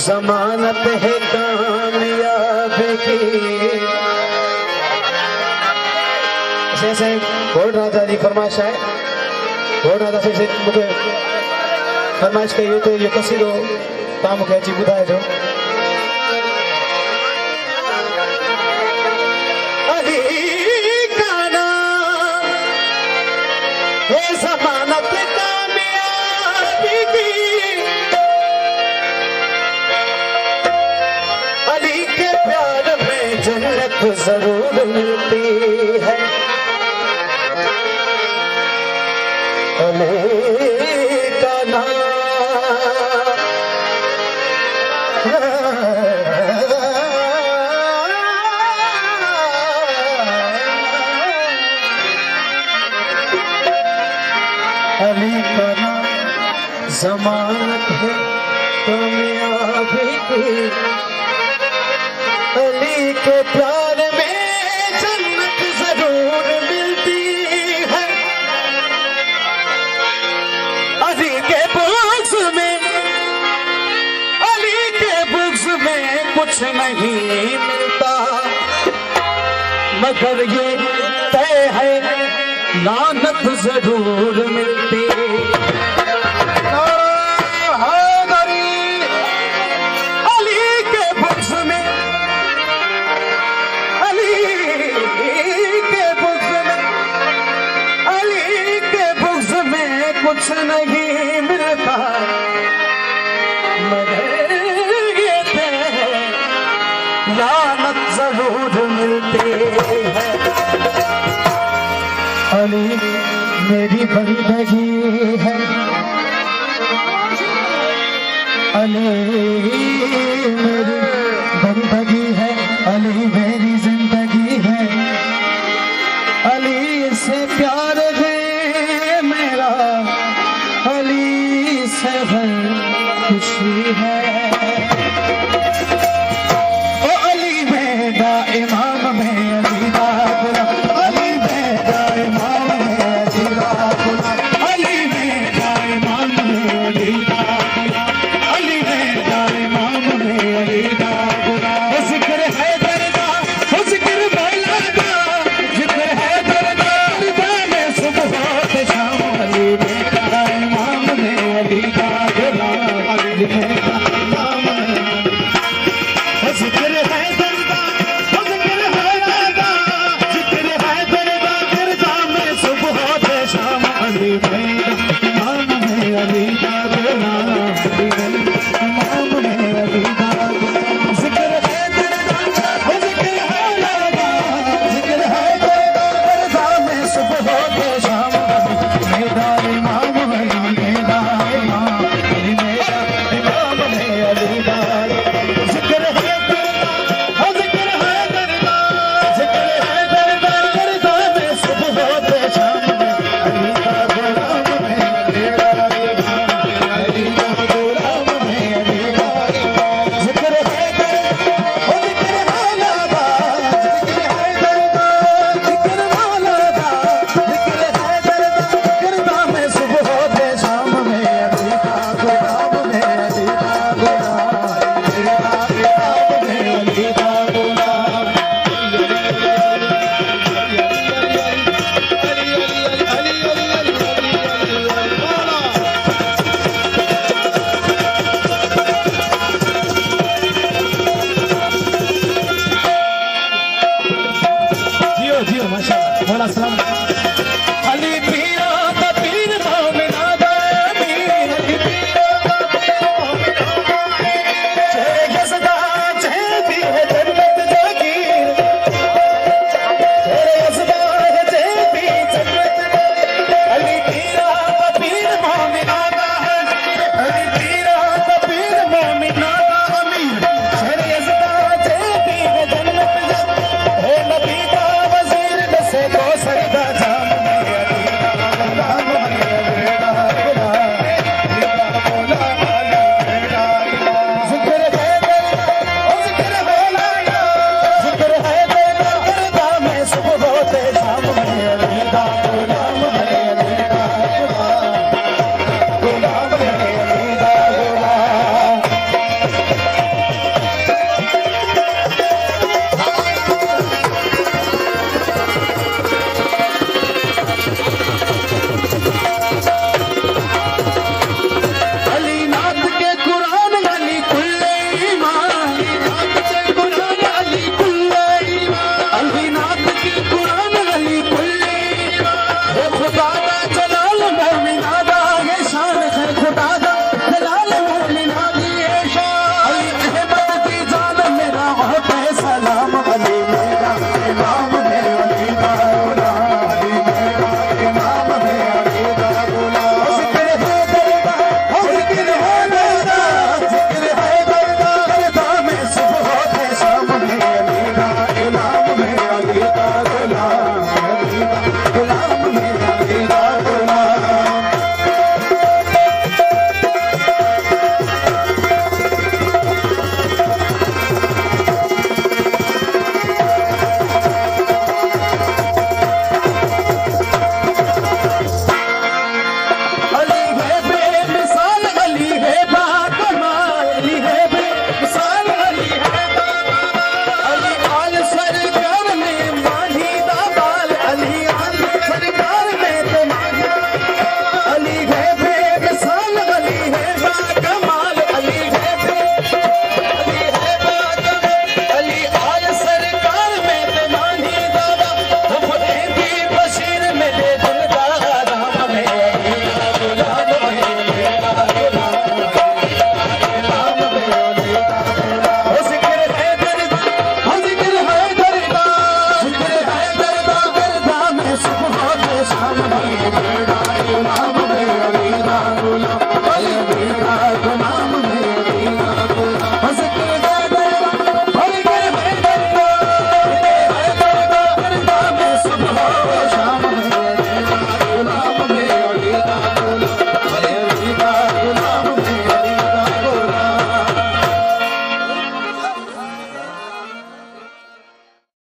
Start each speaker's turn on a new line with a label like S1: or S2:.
S1: जमानत है कामयाबी की। ऐसे बोल राजा जी फरमाइश है, बोल राजा से मुझे फरमाइश कही तो ये कसीदो तव्हां मूंखे अची ॿुधाइजो। अली का नाम है ज़मानत कामयाबी की, अली के प्यार में जन्नत जरूर मिलती है। अली का नाम अली का नाम ज़मानत है कामयाबी की, अली के प्यार में जन्नत जरूर मिलती है। अली के बुग़्ज़ में, अली के बुग़्ज़ में कुछ नहीं मिलता, मगर ये तय है लानत जरूर मिलती। अली के बुग़्ज़ में, अली के बुग़्ज़ में, अली के बुग़्ज़ में कुछ नहीं मिलता, मगर ये तय लानत जरूर मिलती है। अली मेरी बंदगी है, अली मेरी बंदगी है, अली मेरी जिंदगी है, अली से प्यार है मेरा, अली से है खुशी है। ओ अली मेरा इमाम में अली दा गुलाम, अली मेरा इमाम में अली दा गुलाम, अली मेरा इमाम में अली दा गुलाम, अली मेरा इमाम में अली दा गुलाम। ज़िक्र है दरदा, ज़िक्र मौला का, ज़िक्र है दरदा में सुबह से शाम, अली मेरा इमाम में अली दा गुलाम, अली मेरा इमाम में ज़िक्र है दरदा, ज़िक्र है दरदा, ज़िक्र है दरदा दरदा में सुबह से शाम, अली मेरा इमाम में अली दा गुलाम, अली मेरा इमाम में अली दा गुलाम। ज़िक्र है दरदा, ज़िक्र है दरदा, ज़िक्र है दरदा दरदा में सुबह से शाम, अली मेरा इमाम, अली मेरा इमाम, अली मेरा इमाम में अली दा गुलाम। ज़िक्र है दरदा, ज़िक्र है दरदा, ज़िक्र है दरदा दरदा में सुबह से शाम, अली दा गुलाम में अली दा इमाम, अली दा गुलाम में अली दा इमाम। ज़िक्र है दरदा, ज़िक्र है दरदा, ज़िक्र है दरदा, ज़िक्र वाला दा, ज़िक्र है दरदा दरदा में सुबह से शाम में, अली दा गुलाम में अली दा गुलाम, अली दा इमाम में अली दा गुलाम। जियो जियो माशाअल्लाह, मौला सलाम।